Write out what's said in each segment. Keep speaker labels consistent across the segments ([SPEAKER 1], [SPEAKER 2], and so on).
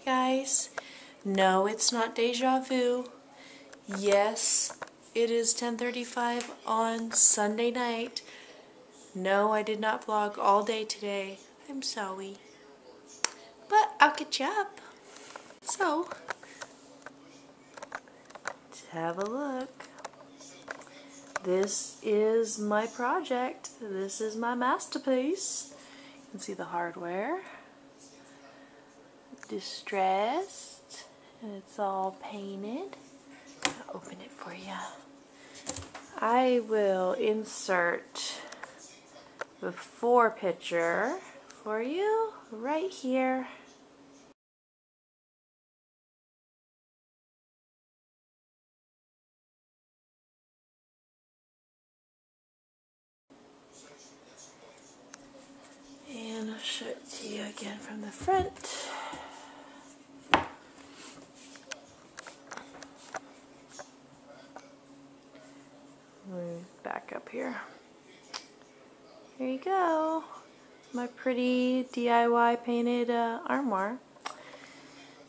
[SPEAKER 1] guys. No, it's not deja vu. Yes, it is 10:35 on Sunday night. No, I did not vlog all day today. I'm sorry. But I'll catch you up. So, let's have a look. This is my project. This is my masterpiece. You can see the hardware. Distressed. And it's all painted. I'll open it for you. I will insert the before picture for you right here. And I'll show it to you again from the front. Back up here. Here you go. My pretty DIY painted armoire.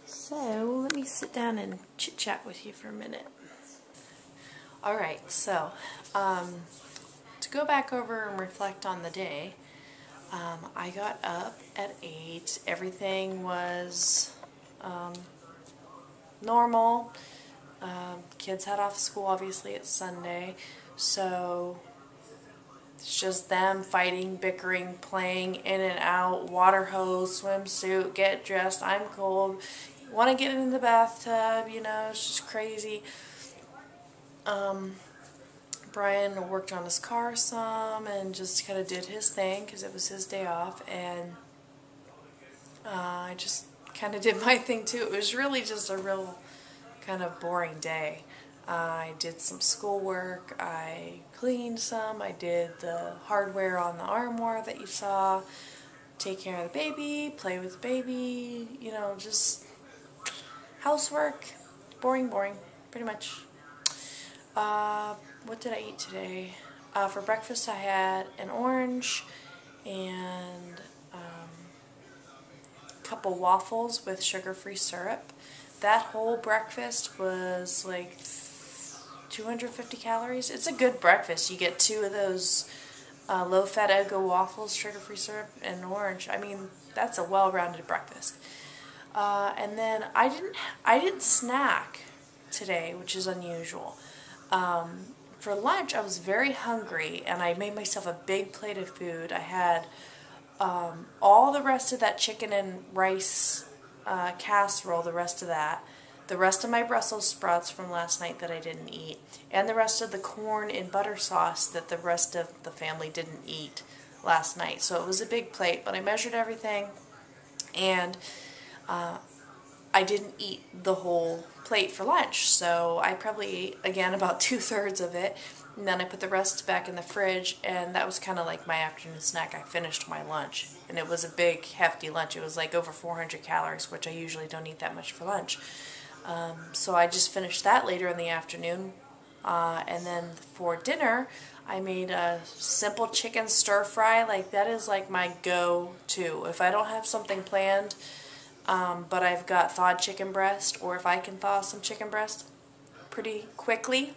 [SPEAKER 1] So let me sit down and chit chat with you for a minute. Alright, so to go back over and reflect on the day, I got up at 8. Everything was normal. Kids had off school, obviously it's Sunday, so it's just them fighting, bickering, playing, in and out, water hose, swimsuit, get dressed, I'm cold, want to get in the bathtub, you know, it's just crazy. Brian worked on his car some and just kind of did his thing because it was his day off, and I just kind of did my thing too. It was really just a real kind of boring day. I did some schoolwork, I cleaned some, I did the hardware on the armoire that you saw, take care of the baby, play with the baby, you know, just housework. Boring, pretty much. What did I eat today? For breakfast I had an orange and a couple waffles with sugar-free syrup. That whole breakfast was like 250 calories. It's a good breakfast. You get 2 of those low-fat Eggo waffles, sugar-free syrup, and orange. I mean, that's a well-rounded breakfast. And then I didn't snack today, which is unusual. For lunch, I was very hungry, and I made myself a big plate of food. I had all the rest of that chicken and rice casserole, the rest of that, the rest of my Brussels sprouts from last night that I didn't eat, and the rest of the corn in butter sauce that the rest of the family didn't eat last night. So it was a big plate, but I measured everything, and I didn't eat the whole plate for lunch, so I probably ate, again, about 2/3 of it, and then I put the rest back in the fridge, and that was kind of like my afternoon snack. I finished my lunch, and it was a big, hefty lunch. It was like over 400 calories, which I usually don't eat that much for lunch. So I just finished that later in the afternoon, and then for dinner, I made a simple chicken stir-fry. Like, that is like my go-to. If I don't have something planned, but I've got thawed chicken breast, or if I can thaw some chicken breast pretty quickly,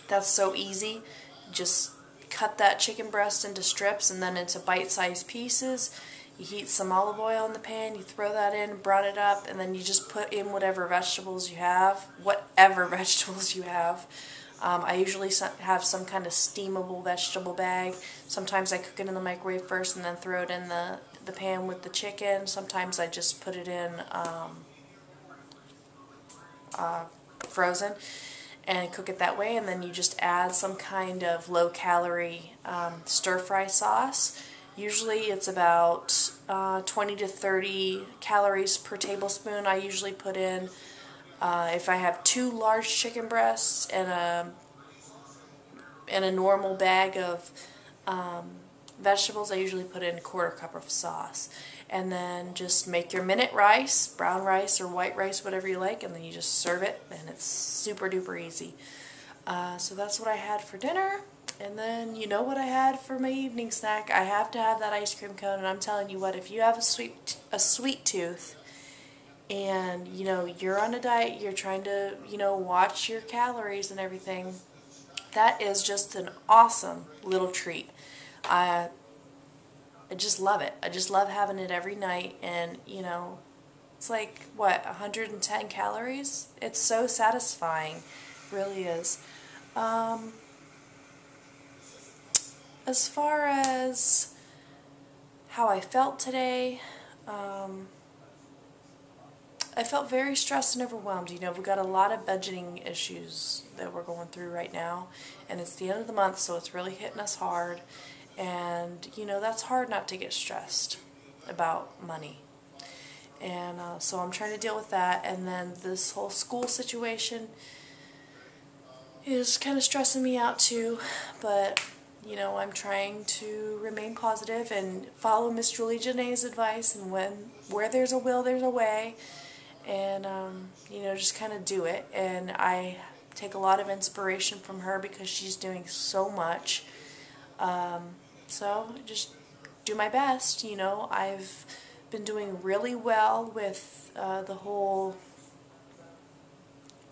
[SPEAKER 1] that's so easy. Just cut that chicken breast into strips and then into bite-sized pieces. You heat some olive oil in the pan, you throw that in, brown it up, and then you just put in whatever vegetables you have. I usually have some kind of steamable vegetable bag. Sometimes I cook it in the microwave first and then throw it in the pan with the chicken. Sometimes I just put it in frozen and cook it that way, and then you just add some kind of low-calorie stir-fry sauce. Usually it's about 20 to 30 calories per tablespoon. I usually put in, if I have 2 large chicken breasts and a normal bag of vegetables, I usually put in 1/4 cup of sauce. And then just make your minute rice, brown rice or white rice, whatever you like, and then you just serve it, and it's super duper easy. So that's what I had for dinner. And then you know what I had for my evening snack. I have to have that ice cream cone, and I'm telling you what, if you have a sweet tooth and, you know, you're on a diet, you're trying to, you know, watch your calories and everything, that is just an awesome little treat. I just love it. I just love having it every night, and, you know, it's like, what, 110 calories? It's so satisfying. It really is. As far as how I felt today, I felt very stressed and overwhelmed. You know, we've got a lot of budgeting issues that we're going through right now, and it's the end of the month, so it's really hitting us hard. And, you know, that's hard not to get stressed about money. And so I'm trying to deal with that, and then this whole school situation is kind of stressing me out too, but, you know, I'm trying to remain positive and follow Miss Julie Janae's advice, and where there's a will, there's a way, and, you know, just kind of do it. And I take a lot of inspiration from her because she's doing so much. So just do my best. You know, I've been doing really well with the whole,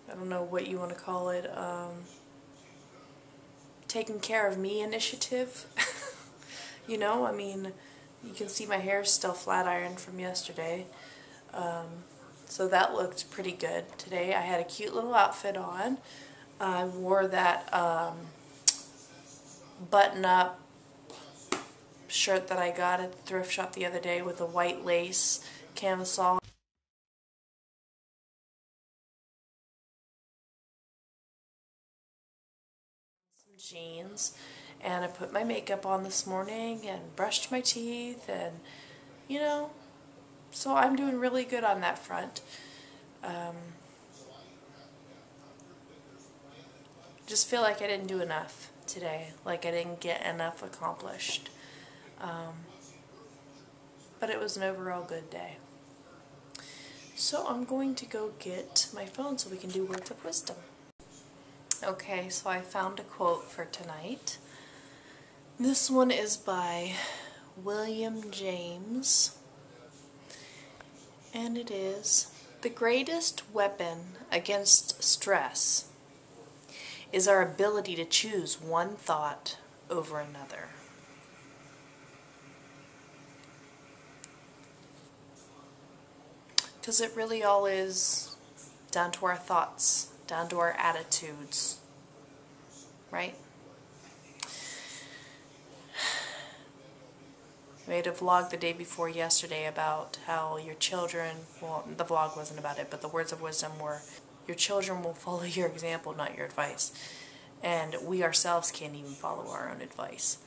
[SPEAKER 1] I don't know what you want to call it, taking care of me initiative. You know, I mean, you can see my hair's still flat ironed from yesterday. So that looked pretty good today. I had a cute little outfit on. I wore that button-up shirt that I got at the thrift shop the other day with a white lace camisole. Some jeans. And I put my makeup on this morning and brushed my teeth, and, you know, so I'm doing really good on that front. Just feel like I didn't do enough today, like I didn't get enough accomplished. But it was an overall good day. So I'm going to go get my phone so we can do words of wisdom. Okay, so I found a quote for tonight. This one is by William James, and it is, "The greatest weapon against stress is our ability to choose one thought over another." Because it really all is down to our thoughts, down to our attitudes, right? I made a vlog the day before yesterday about how your children, well, the vlog wasn't about it, but the words of wisdom were, your children will follow your example, not your advice. And we ourselves can't even follow our own advice.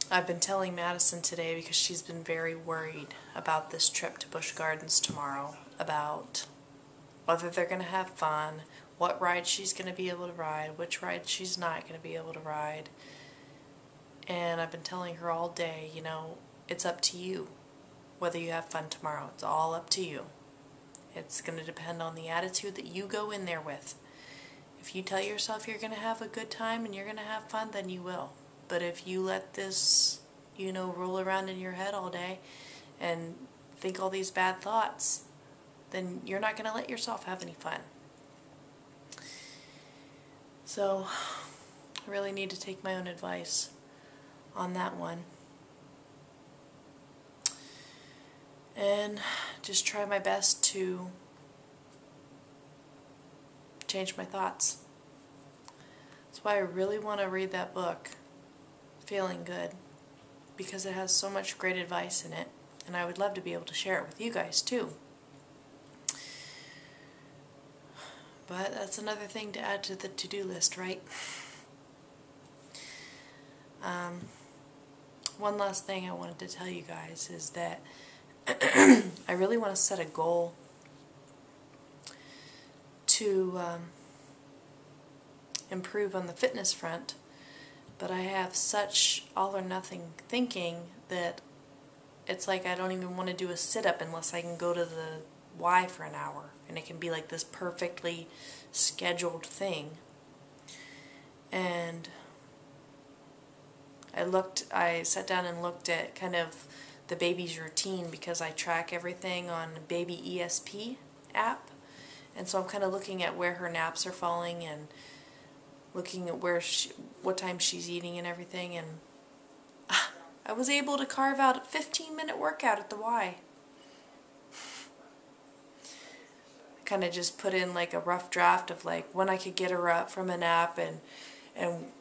[SPEAKER 1] I've been telling Madison today, because she's been very worried about this trip to Busch Gardens tomorrow, about whether they're going to have fun, what ride she's going to be able to ride, which ride she's not going to be able to ride. And I've been telling her all day, you know, it's up to you whether you have fun tomorrow. It's all up to you. It's going to depend on the attitude that you go in there with. If you tell yourself you're going to have a good time and you're going to have fun, then you will. But if you let this, you know, roll around in your head all day and think all these bad thoughts, then you're not going to let yourself have any fun. So I really need to take my own advice on that one. And just try my best to change my thoughts. That's why I really want to read that book, Feeling Good, because it has so much great advice in it, and I would love to be able to share it with you guys too. But that's another thing to add to the to-do list, right? One last thing I wanted to tell you guys is that I really want to set a goal to improve on the fitness front, but I have such all or nothing thinking that it's like I don't even want to do a sit-up unless I can go to the Y for an hour, and it can be like this perfectly scheduled thing. And I sat down and looked at kind of the baby's routine because I track everything on Baby ESP app. And so I'm kind of looking at where her naps are falling and looking at what time she's eating and everything. And I was able to carve out a 15-minute workout at the Y. Kind of just put in like a rough draft of like when I could get her up from a nap and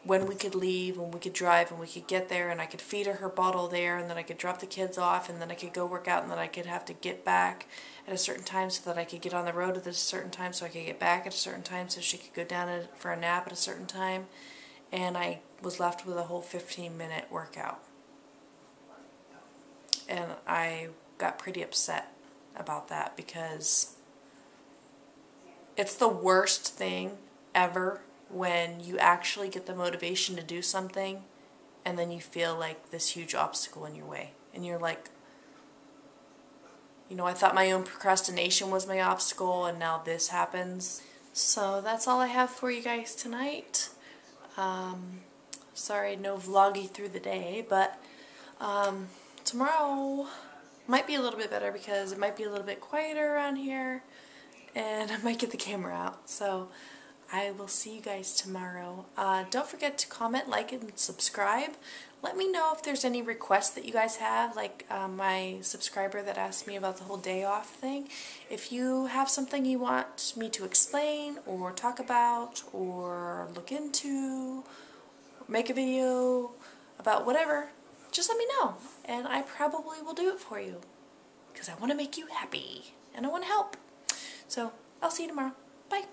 [SPEAKER 1] when we could leave, when we could drive, and we could get there, and I could feed her bottle there, and then I could drop the kids off, and then I could go work out, and then I could have to get back at a certain time so that I could get on the road at a certain time so I could get back at a certain time so she could go down for a nap at a certain time. And I was left with a whole 15-minute workout. And I got pretty upset about that because it's the worst thing ever when you actually get the motivation to do something and then you feel like this huge obstacle in your way. And you're like, you know, I thought my own procrastination was my obstacle and now this happens. So that's all I have for you guys tonight. Sorry, no vloggy through the day, but tomorrow might be a little bit better because it might be a little bit quieter around here and I might get the camera out. So I will see you guys tomorrow. Don't forget to comment, like, and subscribe. Let me know if there's any requests that you guys have, like my subscriber that asked me about the whole day off thing. If you have something you want me to explain or talk about or look into, or make a video about whatever, just let me know. And I probably will do it for you because I want to make you happy and I want to help. So I'll see you tomorrow. Bye.